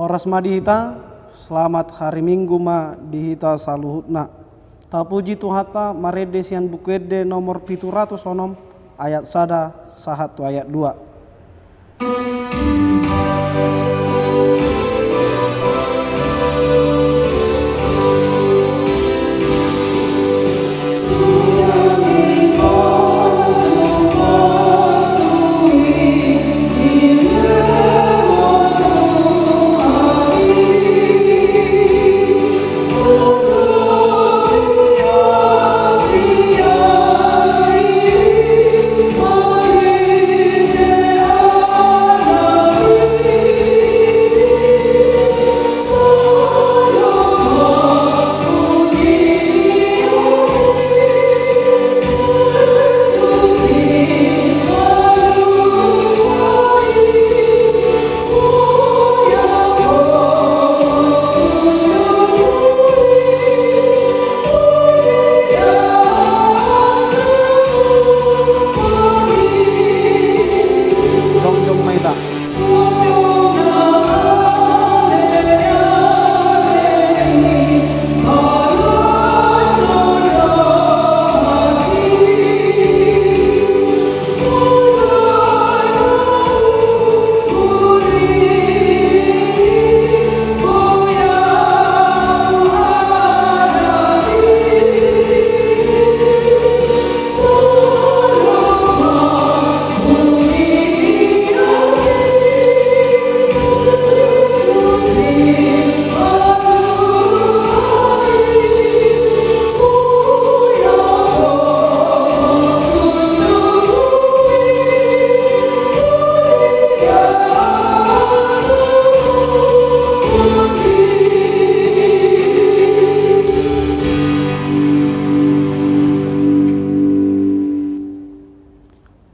Horas madihita, selamat hari Minggu ma dihita saluhutna. Tapuji Tuhata marede sian bukuede nomor 700 onom ayat sada sahatu ayat 2.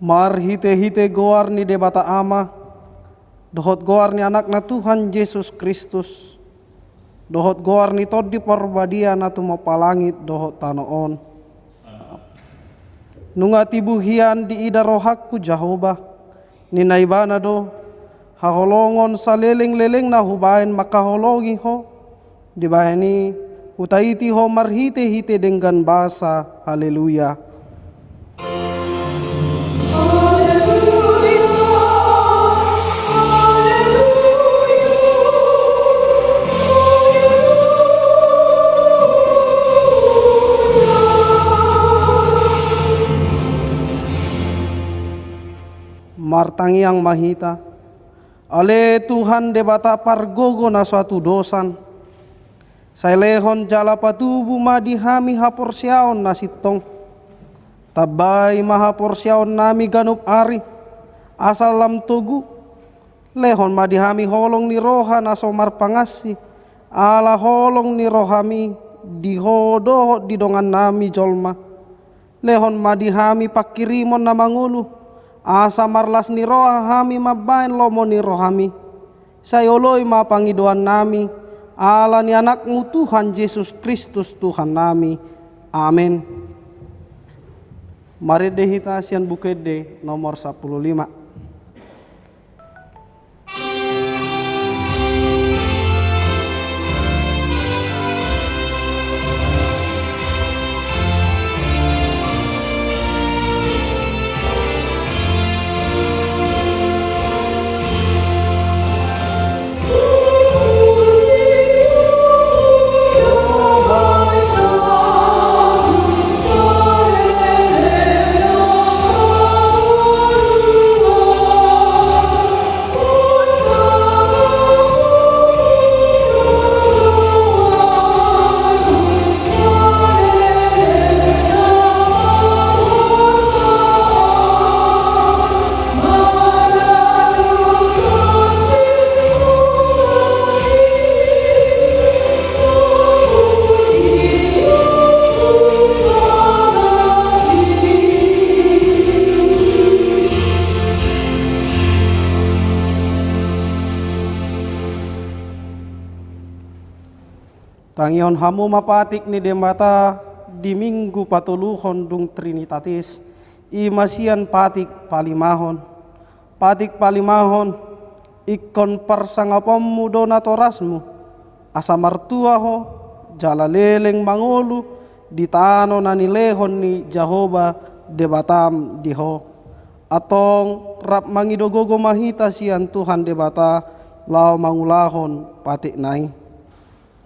Mar hite goar ni debata ama, dohot goar ni anakna Tuhan Yesus Kristus, dohot goar ni todi parbadia na tumapalangit dohot tanoon. Nunga tibuhian di ida rohakku Jehovah, ni naibana do, haholongon sa leleng na hubain makaholongi ho, di bahani utaiti ho marhite dengan bahasa, haleluya. Martangi yang mahita, ale Tuhan debata pargogo na suatu dosan, sailehon jala patubu madihami haporsiaon na sitong, tabay mahaporsiaon nami ganup ari, asal lam tugu, lehon madihami holong ni roha na somar pangasi, ala holong ni rohami dihodo didongan nami jolma, lehon madihami pakirimon na mangulu, asa marlas ni roha hami mabain lomo ni rohami, sayoloi mapangidoan nami, ala ni anakmu Tuhan Yesus Kristus Tuhan nami, amin. Mari dehita sian bukede nomor 15. Tangion hamu mapatik ni dembata di minggu patuluhon dung Trinitatis imasian patik palimahon ikon parsangapammu donatorasmu, asa martua ho, jala leleng mangolu, ditano na nilehon ni Jehovah debatam diho. Atong rap mangidogogo mahita sian Tuhan debata, lau mangulahon patik nai.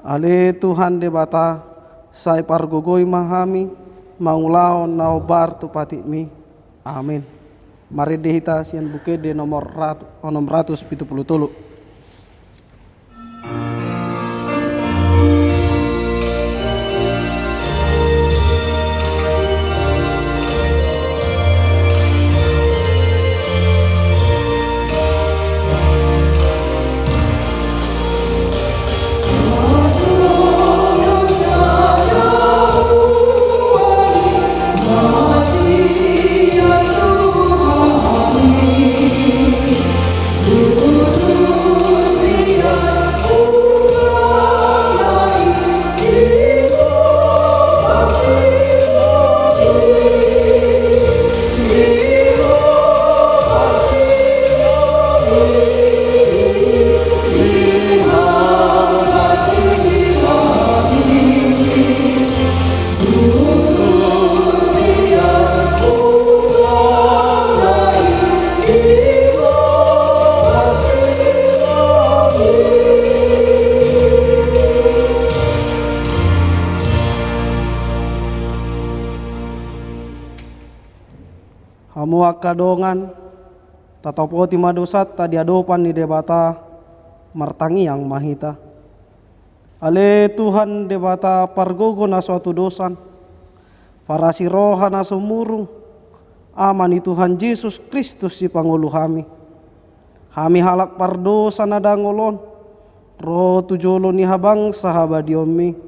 Ale Tuhan debata, sai pargogoi mahami, mangulahon nau bar tu patik mi. Amin. Mari dehita sian bukede nomor 173. Hamuak kadongan tatopoti madosat tadi adopan ni debata martangi yang mahita. Ale Tuhan debata pargogo na suatu dosan, para siroha na sumurung, amani Tuhan Yesus Kristus si pangulu hami. Hami halak pardosa na dangolon, roh tujolo ni habang sahabadiomi,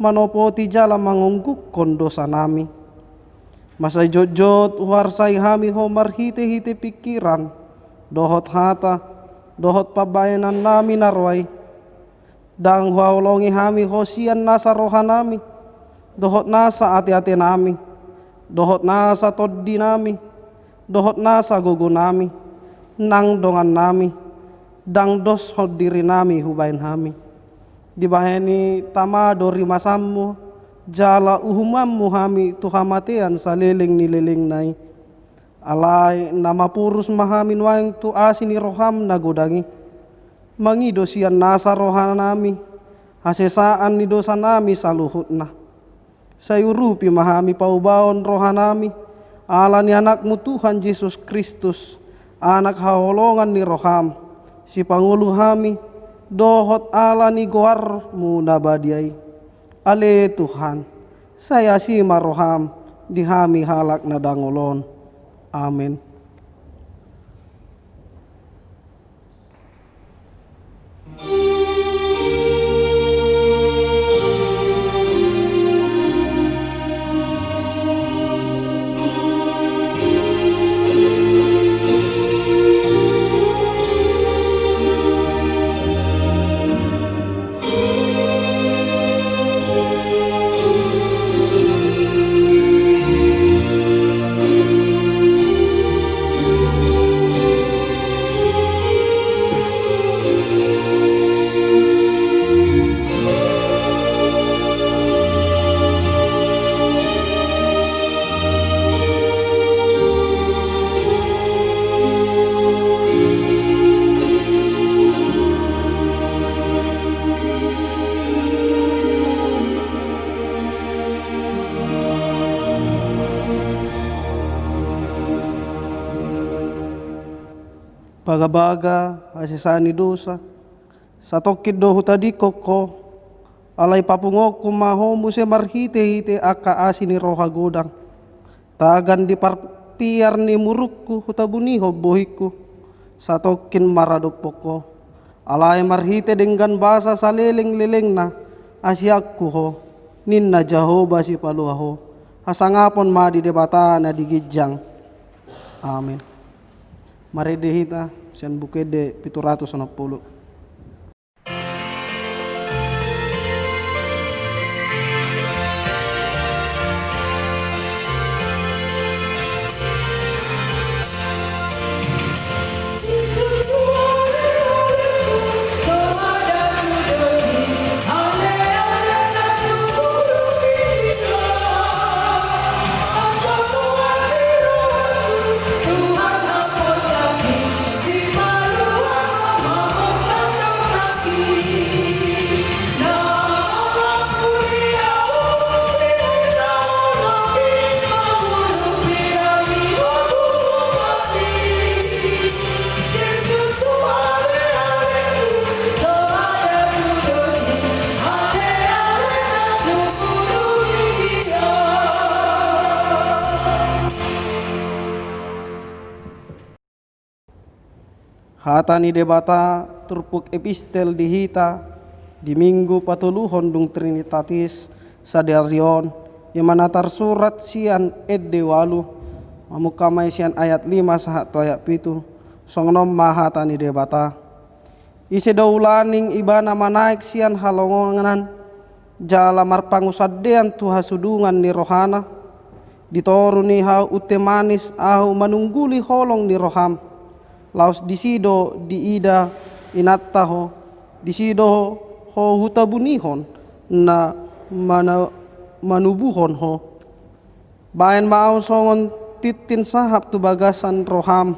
manopoti jala mangungguk kondosa nami. Masay jot-jot warsay hami ho marhite-hite pikiran, dohot hata, dohot pabayanan nami narway, dang huawlongi hami ho siyan nasa roha nami, dohot nasa ati-ati nami, dohot nasa toddi nami, dohot nasa gogo nami, nang dongan nami, dang dos hod diri nami hubain hami. Dibaheni tamado rimasammu, jala uhumammu hami tuhamatian saliling nililing nai. Alai nama purus mahamin waing tu asini roham nagodangi. Mangido sian nasa rohana nami, hasesaan ni dosa nami saluhutna. Sayurupi mahami paubaon rohanami, ala ni anakmu Tuhan Yesus Kristus, anak haholongan ni roham, si pangulu hami, dohot ala ni goarmu nabadiai. Ale Tuhan, saya si maroham dihami halak na dangolon. Amin. Baga-baga asesani dosa satokit dohu tadi koko alai papungok kumaho muse marhite-hite aka asini roha godang tagan di parpiar ni murukku hutabuni hobohiku satokin maradopoko alai marhite dengan bahasa saliling-liling na asyakku ho ninna Jehovah si paluaho hasangapon ma di debata na digijang. Amin. Mari dehita sian bukede 760. Hatani debata turpuk epistel dihita di minggu patuluhon dung Trinitatis sadarion yang manatar surat sian edde walu mamukamay sian ayat 5 sahat ayat 7 songnom mahatani debata ise daulaning ibana manaik sian halongonan jala marpangusadean tu hasudungan ni rohana ditoru ni hau utemanis ahu manungguli holong ni roham laos disido diida inattaho disido ho hutabunihon na manubuhon ho bayan mau songon titin sahab tu bagasan roham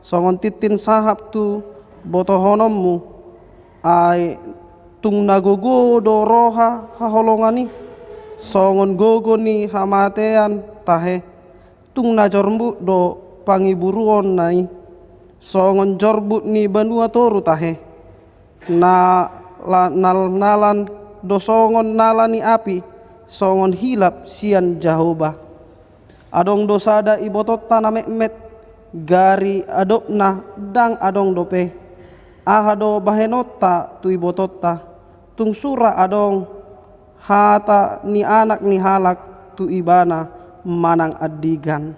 songon titin sahab tu botohonommu ay tung nagogo do roha haholongani songon gogo ni hamatean tahe tung najormbu do pangiburuon nai songon jorbut ni banua toru tahe na nalan do songon nalani api songon hilap sian Jahoba adong dosada ibotot tanah mekmet gari adopna dang adong dope ahado bahenota tu ibototta tung sura adong hata ni anak ni halak tu ibana manang adigan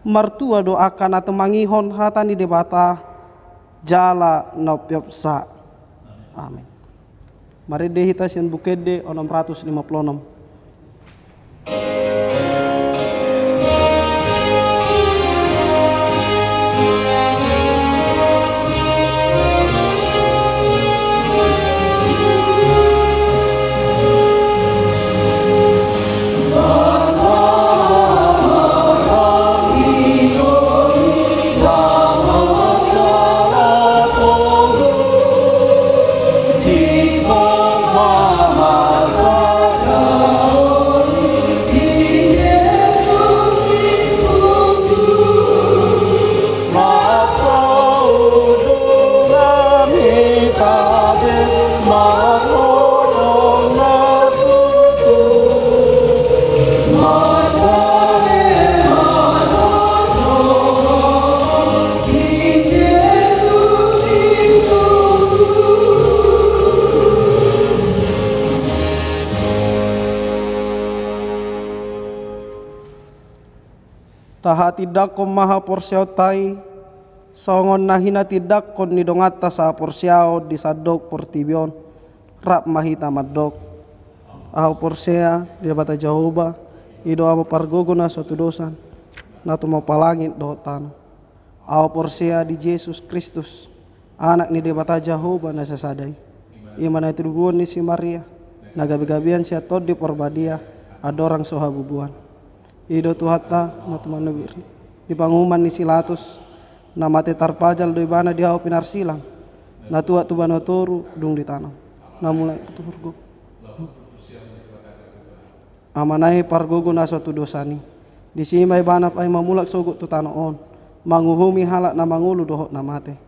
martua doakan atau mangihon hata ni debata jala nopyopsa amin. Mari dehita sian bukede 656. Taha tidak kom maha porsiao tai songon nahina tidak kon nidongata sa porsiao di sadok portibion rap mahita madok aho porsea di bata Jahoba ido amo pargogo na suatu dosan na tu mau palangit do tano aho porsea di Yesus Kristus anak ni debata Jahoba na sasadai imana tuduguan ni si Maria nagabi-gabian sia tod di porbadia adorang sohabubuan ido tu hatta na tu manubir di pangumuman ni Silatus na mate tarpajal do ibana di hau pinarsilang na tua tu banotoru dung di tanam na mulai puturgo amanai pargogo na suatu dosani di simai bana ay mamulak sogo tu tanoon manguhumi halak na mangulu dohok na mate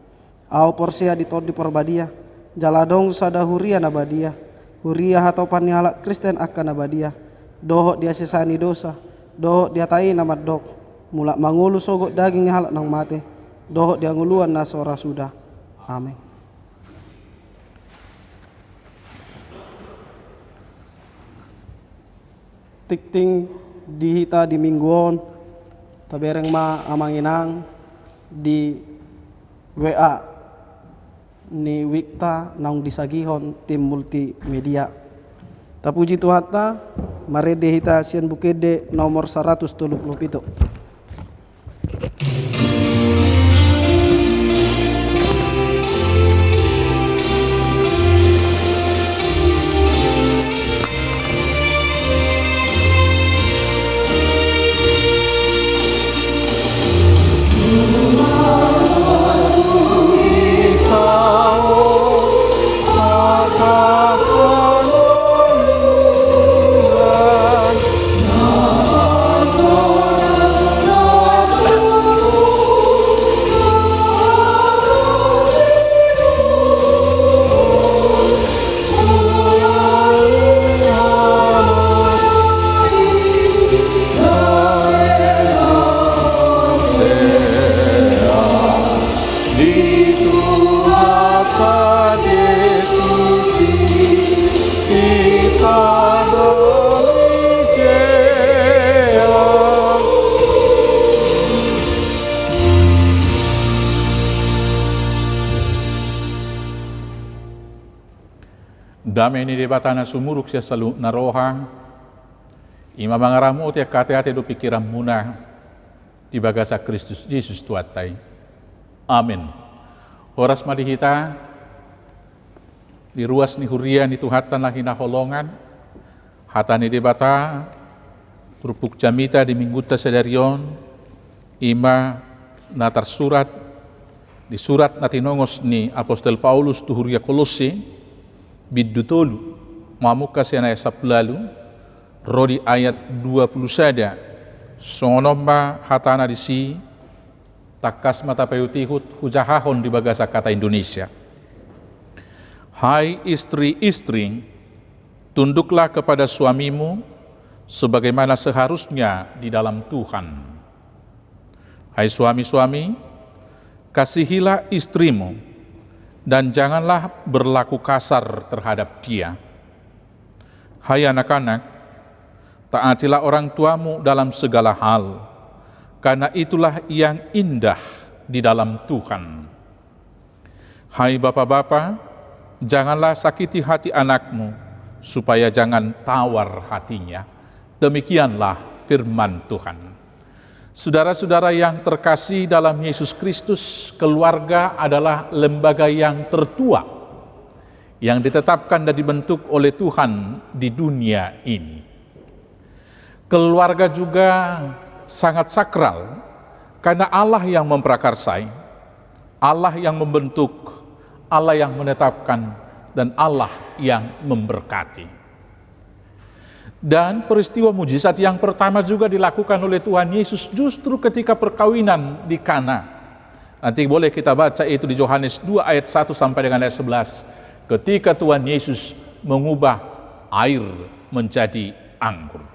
au porsea di tod di porbadia jaladong sada huria na badia huria hatau pani halak Kristen akan na badia dohok dia sesani dosa dohok dia tai na madok mulak mangulu sogo daging ni halak nang mate dohok dia nguluan na sora sudah amin. Tikting dihita di mingguon tabereng ma amanginang di WA ni Wikta naung disagihon tim multimedia tapuji Tuhata mare dehita sian bukede nomor 137. Udame ni debatana sumuruk sia salu naroha, ima mangaramu te kate-ate do pikiran muna, tiba gasa Kristus Yesus tuatai. Amin. Horas madihita, di ruas ni huria ni Tuhatan lagi na holongan, hatani debata, rupuk jamita di mingguta sedarion, ima natar surat, di surat natinongos ni Apostol Paulus tu huria Kolose, bidutolu, mamuka siana esap lalu, rodi ayat 20 sada, sonomba hatana disi, takas mata payutihut hujahahon di bagasa kata Indonesia. Hai istri-istri, tunduklah kepada suamimu sebagaimana seharusnya di dalam Tuhan. Hai suami-suami, kasihilah istrimu dan janganlah berlaku kasar terhadap dia. Hai anak-anak, taatilah orang tuamu dalam segala hal, karena itulah yang indah di dalam Tuhan. Hai bapak-bapak, janganlah sakiti hati anakmu, supaya jangan tawar hatinya. Demikianlah firman Tuhan. Saudara-saudara yang terkasih dalam Yesus Kristus, keluarga adalah lembaga yang tertua, yang ditetapkan dan dibentuk oleh Tuhan di dunia ini. Keluarga juga sangat sakral, karena Allah yang memprakarsai, Allah yang membentuk, Allah yang menetapkan, dan Allah yang memberkati. Dan peristiwa mujizat yang pertama juga dilakukan oleh Tuhan Yesus justru ketika perkawinan di Kana. Nanti boleh kita baca itu di Yohanes 2 ayat 1 sampai dengan ayat 11. Ketika Tuhan Yesus mengubah air menjadi anggur.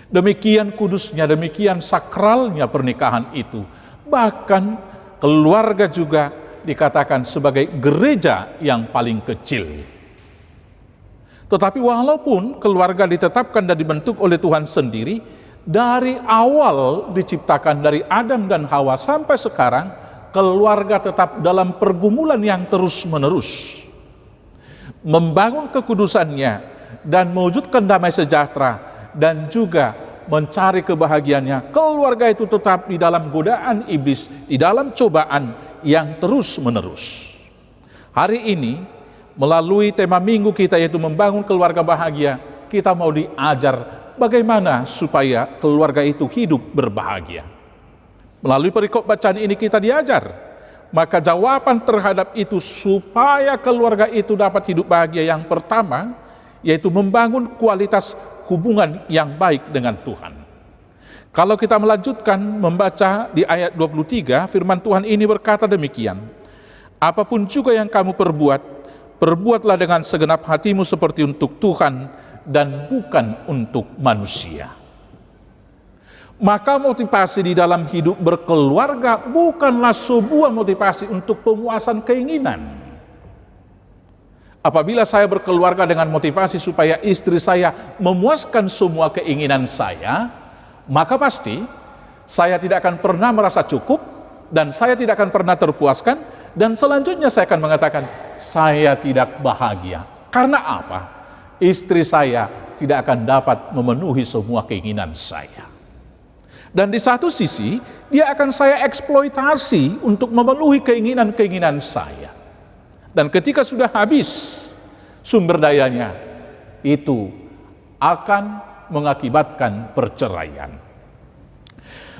Demikian kudusnya, demikian sakralnya pernikahan itu. Bahkan keluarga juga dikatakan sebagai gereja yang paling kecil. Tetapi walaupun keluarga ditetapkan dan dibentuk oleh Tuhan sendiri, dari awal diciptakan dari Adam dan Hawa sampai sekarang, keluarga tetap dalam pergumulan yang terus-menerus. Membangun kekudusannya dan mewujudkan damai sejahtera dan juga mencari kebahagiaannya, keluarga itu tetap di dalam godaan iblis, di dalam cobaan yang terus-menerus. Hari ini, melalui tema minggu kita yaitu membangun keluarga bahagia, kita mau diajar bagaimana supaya keluarga itu hidup berbahagia. Melalui perikop bacaan ini kita diajar, maka jawaban terhadap itu supaya keluarga itu dapat hidup bahagia yang pertama, yaitu membangun kualitas hubungan yang baik dengan Tuhan. Kalau kita melanjutkan membaca di ayat 23, firman Tuhan ini berkata demikian, apapun juga yang kamu perbuatlah dengan segenap hatimu seperti untuk Tuhan dan bukan untuk manusia. Maka motivasi di dalam hidup berkeluarga bukanlah sebuah motivasi untuk pemuasan keinginan. Apabila saya berkeluarga dengan motivasi supaya istri saya memuaskan semua keinginan saya, maka pasti saya tidak akan pernah merasa cukup dan saya tidak akan pernah terpuaskan, dan selanjutnya saya akan mengatakan saya tidak bahagia. Karena apa? Istri saya tidak akan dapat memenuhi semua keinginan saya. Dan di satu sisi dia akan saya eksploitasi untuk memenuhi keinginan-keinginan saya. Dan ketika sudah habis sumber dayanya, itu akan mengakibatkan perceraian.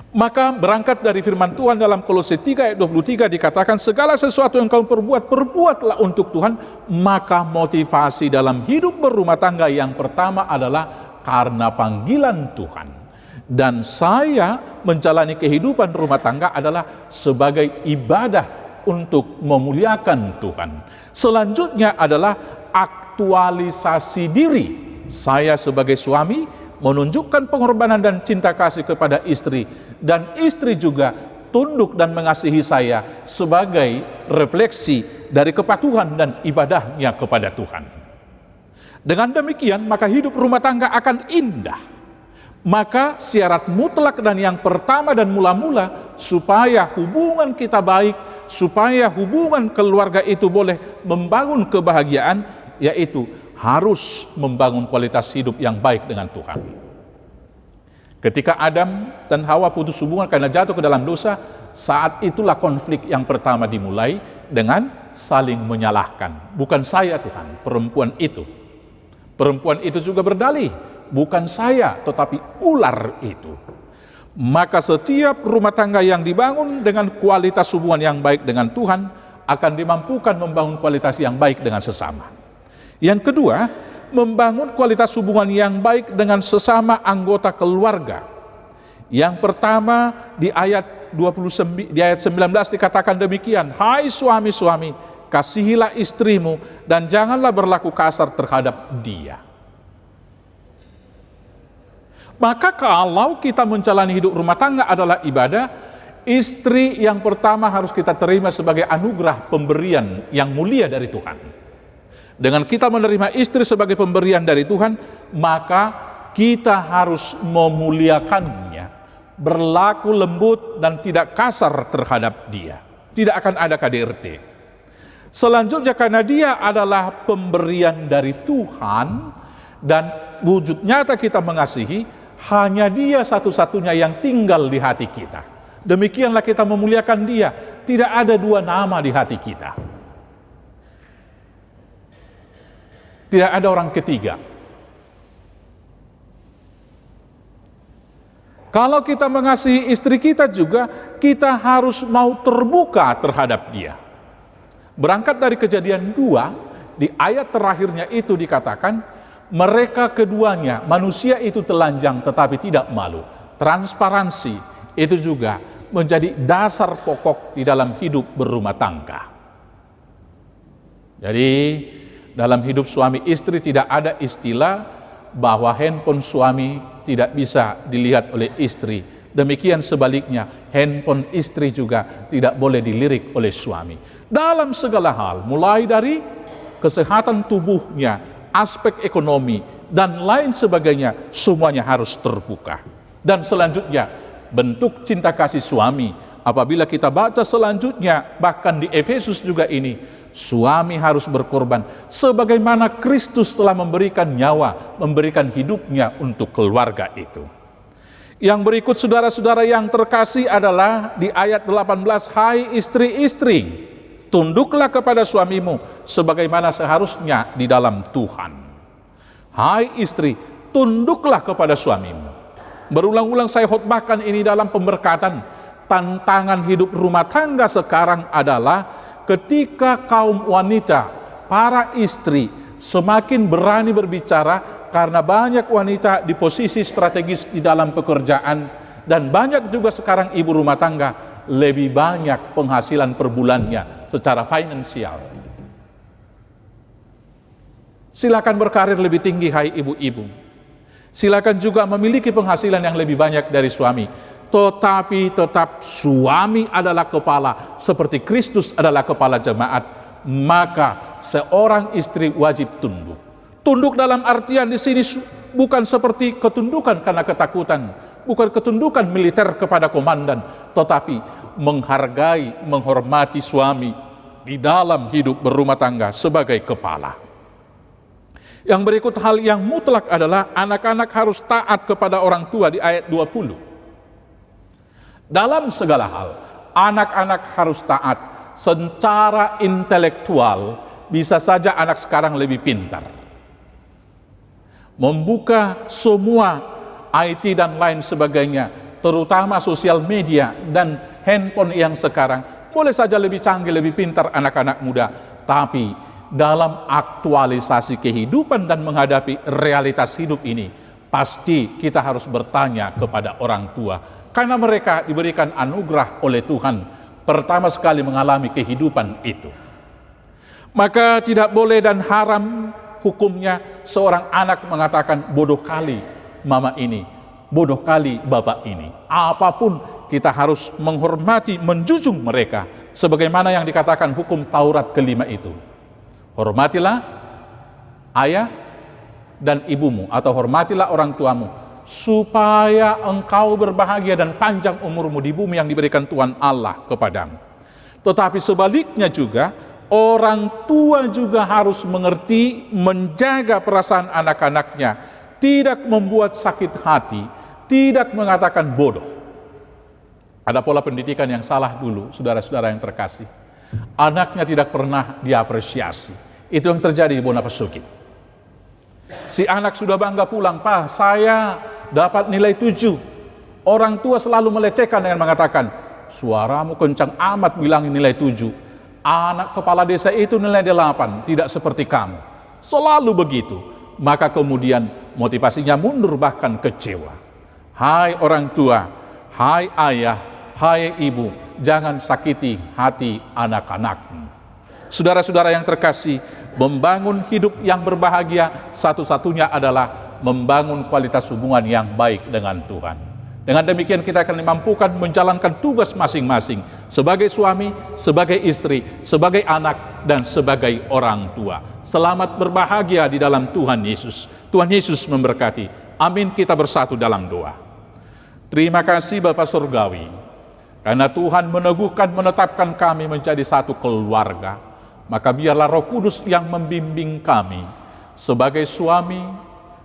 Maka berangkat dari firman Tuhan dalam Kolose 3 ayat 23 dikatakan, segala sesuatu yang kamu perbuat, perbuatlah untuk Tuhan. Maka motivasi dalam hidup berumah tangga yang pertama adalah karena panggilan Tuhan. Dan saya menjalani kehidupan rumah tangga adalah sebagai ibadah untuk memuliakan Tuhan. Selanjutnya adalah aktualisasi diri. Saya sebagai suami menunjukkan pengorbanan dan cinta kasih kepada istri, dan istri juga tunduk dan mengasihi saya sebagai refleksi dari kepatuhan dan ibadahnya kepada Tuhan. Dengan demikian, maka hidup rumah tangga akan indah. Maka syarat mutlak dan yang pertama dan mula-mula supaya hubungan kita baik, supaya hubungan keluarga itu boleh membangun kebahagiaan, yaitu harus membangun kualitas hidup yang baik dengan Tuhan. Ketika Adam dan Hawa putus hubungan karena jatuh ke dalam dosa, saat itulah konflik yang pertama dimulai dengan saling menyalahkan. Bukan saya Tuhan, perempuan itu. Perempuan itu juga berdalih, bukan saya tetapi ular itu. Maka setiap rumah tangga yang dibangun dengan kualitas hubungan yang baik dengan Tuhan akan dimampukan membangun kualitas yang baik dengan sesama. Yang kedua, membangun kualitas hubungan yang baik dengan sesama anggota keluarga. Yang pertama di ayat 19 dikatakan demikian, hai suami-suami, kasihilah istrimu dan janganlah berlaku kasar terhadap dia. Maka kalau kita menjalani hidup rumah tangga adalah ibadah, istri yang pertama harus kita terima sebagai anugerah pemberian yang mulia dari Tuhan. Dengan kita menerima istri sebagai pemberian dari Tuhan, maka kita harus memuliakannya, berlaku lembut dan tidak kasar terhadap dia. Tidak akan ada KDRT. Selanjutnya, karena dia adalah pemberian dari Tuhan dan wujud nyata kita mengasihi, hanya dia satu-satunya yang tinggal di hati kita. Demikianlah kita memuliakan dia. Tidak ada dua nama di hati kita. Tidak ada orang ketiga. Kalau kita mengasihi istri kita juga, kita harus mau terbuka terhadap dia. Berangkat dari Kejadian 2, di ayat terakhirnya itu dikatakan, mereka keduanya, manusia itu telanjang tetapi tidak malu. Transparansi itu juga menjadi dasar pokok di dalam hidup berumah tangga. Jadi, dalam hidup suami istri tidak ada istilah bahwa handphone suami tidak bisa dilihat oleh istri. Demikian sebaliknya, handphone istri juga tidak boleh dilirik oleh suami. Dalam segala hal, mulai dari kesehatan tubuhnya, aspek ekonomi, dan lain sebagainya, semuanya harus terbuka. Dan selanjutnya, bentuk cinta kasih suami. Apabila kita baca selanjutnya, bahkan di Efesus juga ini, suami harus berkorban sebagaimana Kristus telah memberikan nyawa, memberikan hidupnya untuk keluarga itu. Yang berikut saudara-saudara yang terkasih adalah di ayat 18, hai istri-istri, tunduklah kepada suamimu sebagaimana seharusnya di dalam Tuhan. Hai istri, tunduklah kepada suamimu. Berulang-ulang saya khotbahkan ini dalam pemberkatan. Tantangan hidup rumah tangga sekarang adalah ketika kaum wanita, para istri semakin berani berbicara karena banyak wanita di posisi strategis di dalam pekerjaan dan banyak juga sekarang ibu rumah tangga lebih banyak penghasilan per bulannya secara finansial. Silakan berkarir lebih tinggi hai ibu-ibu. Silakan juga memiliki penghasilan yang lebih banyak dari suami. Tetapi tetap suami adalah kepala seperti Kristus adalah kepala jemaat, maka seorang istri wajib tunduk. Tunduk dalam artian di sini bukan seperti ketundukan karena ketakutan, bukan ketundukan militer kepada komandan, tetapi menghargai, menghormati suami di dalam hidup berumah tangga sebagai kepala. Yang berikut hal yang mutlak adalah anak-anak harus taat kepada orang tua di ayat 20. Dalam segala hal, anak-anak harus taat. Secara intelektual, bisa saja anak sekarang lebih pintar. Membuka semua IT dan lain sebagainya, terutama sosial media dan handphone yang sekarang, boleh saja lebih canggih, lebih pintar anak-anak muda. Tapi dalam aktualisasi kehidupan dan menghadapi realitas hidup ini, pasti kita harus bertanya kepada orang tua. Karena mereka diberikan anugerah oleh Tuhan, pertama sekali mengalami kehidupan itu. Maka tidak boleh dan haram hukumnya seorang anak mengatakan bodoh kali mama ini, bodoh kali bapak ini. Apapun kita harus menghormati, menjunjung mereka. Sebagaimana yang dikatakan hukum Taurat kelima itu. Hormatilah ayah dan ibumu atau hormatilah orang tuamu, supaya engkau berbahagia dan panjang umurmu di bumi yang diberikan Tuhan Allah kepadamu. Tetapi sebaliknya juga, orang tua juga harus mengerti, menjaga perasaan anak-anaknya, tidak membuat sakit hati, tidak mengatakan bodoh. Ada pola pendidikan yang salah dulu, saudara-saudara yang terkasih. Anaknya tidak pernah diapresiasi. Itu yang terjadi di Bonapasuki. Si anak sudah bangga pulang, "Pak, saya dapat nilai 7. Orang tua selalu melecehkan dengan mengatakan, "Suaramu kencang amat bilangin nilai 7. Anak kepala desa itu nilai 8, tidak seperti kamu." Selalu begitu. Maka kemudian motivasinya mundur, bahkan kecewa. Hai orang tua, hai ayah, hai ibu, jangan sakiti hati anak-anakmu. Saudara-saudara yang terkasih, membangun hidup yang berbahagia satu-satunya adalah membangun kualitas hubungan yang baik dengan Tuhan. Dengan demikian kita akan dimampukan menjalankan tugas masing-masing sebagai suami, sebagai istri, sebagai anak, dan sebagai orang tua. Selamat berbahagia di dalam Tuhan Yesus. Tuhan Yesus memberkati. Amin. Kita bersatu dalam doa. Terima kasih Bapa Surgawi, karena Tuhan meneguhkan, menetapkan kami menjadi satu keluarga. Maka biarlah Roh Kudus yang membimbing kami sebagai suami,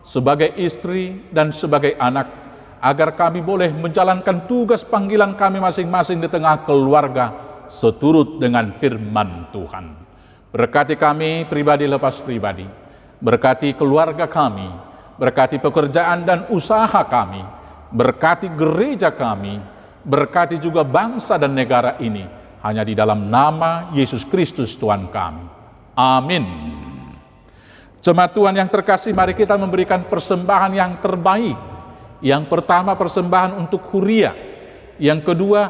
sebagai istri, dan sebagai anak, agar kami boleh menjalankan tugas panggilan kami masing-masing di tengah keluarga seturut dengan firman Tuhan. Berkati kami pribadi lepas pribadi, berkati keluarga kami, berkati pekerjaan dan usaha kami, berkati gereja kami, berkati juga bangsa dan negara ini, hanya di dalam nama Yesus Kristus Tuhan kami. Amin. Jemaat Tuhan yang terkasih, mari kita memberikan persembahan yang terbaik. Yang pertama, persembahan untuk Huria. Yang kedua,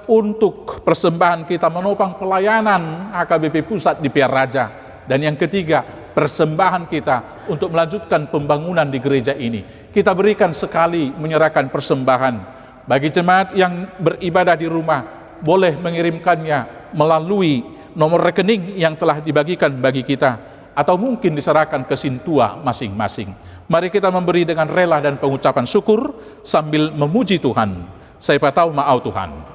untuk persembahan kita menopang pelayanan HKBP Pusat di Piaraja. Dan yang ketiga, persembahan kita untuk melanjutkan pembangunan di gereja ini. Kita berikan sekali menyerahkan persembahan. Bagi jemaat yang beribadah di rumah, boleh mengirimkannya melalui nomor rekening yang telah dibagikan bagi kita, atau mungkin diserahkan ke sintua masing-masing. Mari kita memberi dengan rela dan pengucapan syukur sambil memuji Tuhan. Siapa tahu mau Tuhan.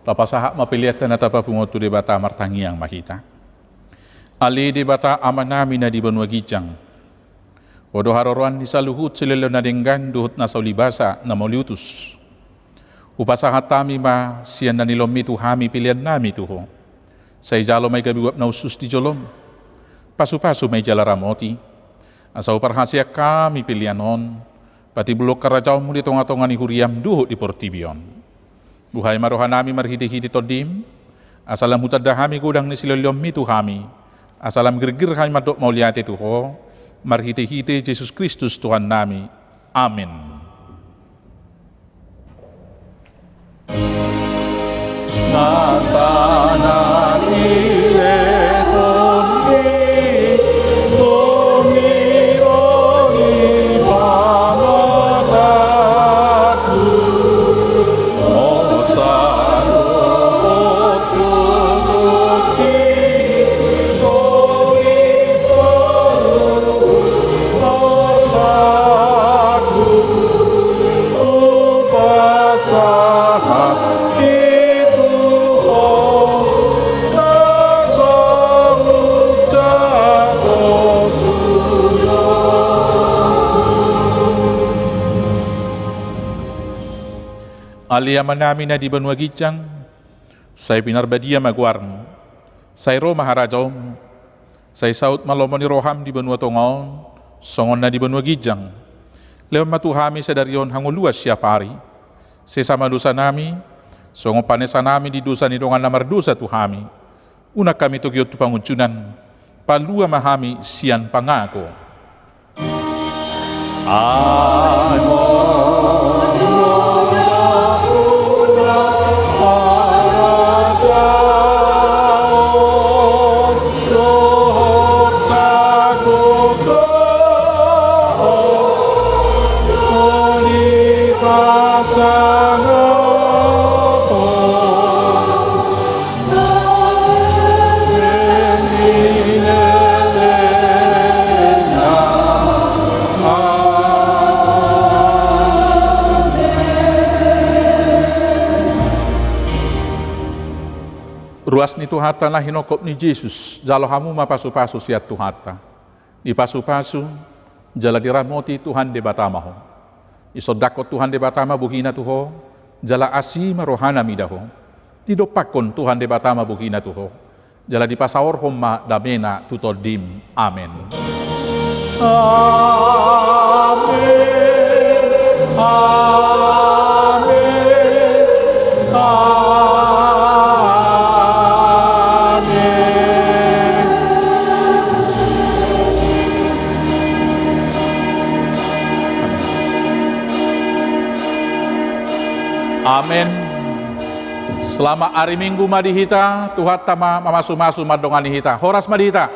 Tapa sahak mapiliat na tapa pungotu di bata martangiang mahita. Ali di bata amanami na di banwagijang. Odo haroruan di saluhut sililo na denggan duhut na saulibasa na mauliutus. Upasahat tami ma siyan na nilomi tuhami pilihan nami tuho. Sa ijalo may gabiwap na usus di jolom. Pasu-pasu may jalaramoti. Asaw parhasya kami pilihanon. Pati bulok karajaw mo di tonga-tonga ni huriam duhut di portibion. Buhay marohanami marhidi-hidi todim, asalam hutadahami gudang ni silolyomi tuhami, Asalam gergir kami madok mauliate Tuho, marhite-hite Yesus Kristus Tuhan nami. Amin. Nasana Aliaman namin na di banwa gijang, say pinarbadia magwarmo, say ro maharajaw mo, say saut malomon ni roham di banwa tongon, songon na di banwa gijang, leon matuhami sa daryon hanguluas siya pari, sesama dosa nami, songon panesa nami di dosa ni dongan namar dosa tuhami, una kami tugyot tu panguncunan, palua mahami sian pangako. Ruas ni Tuhata na hinokop ni Jesus, jalo hamu mapasu-pasu siat Tuhata. Di pasu-pasu, jala diramoti Tuhan de batamaho. Isodakot Tuhan de batama buhina tuho, jala asima rohana midaho. Didopakon Tuhan de batama buhina tuho. Jala di pasaor homma damena tutodim. Amen. Amen. Amen. Amin. Selama hari Minggu madihita, Tuhan tama mamasu-masu madongani hita. Horas madihita.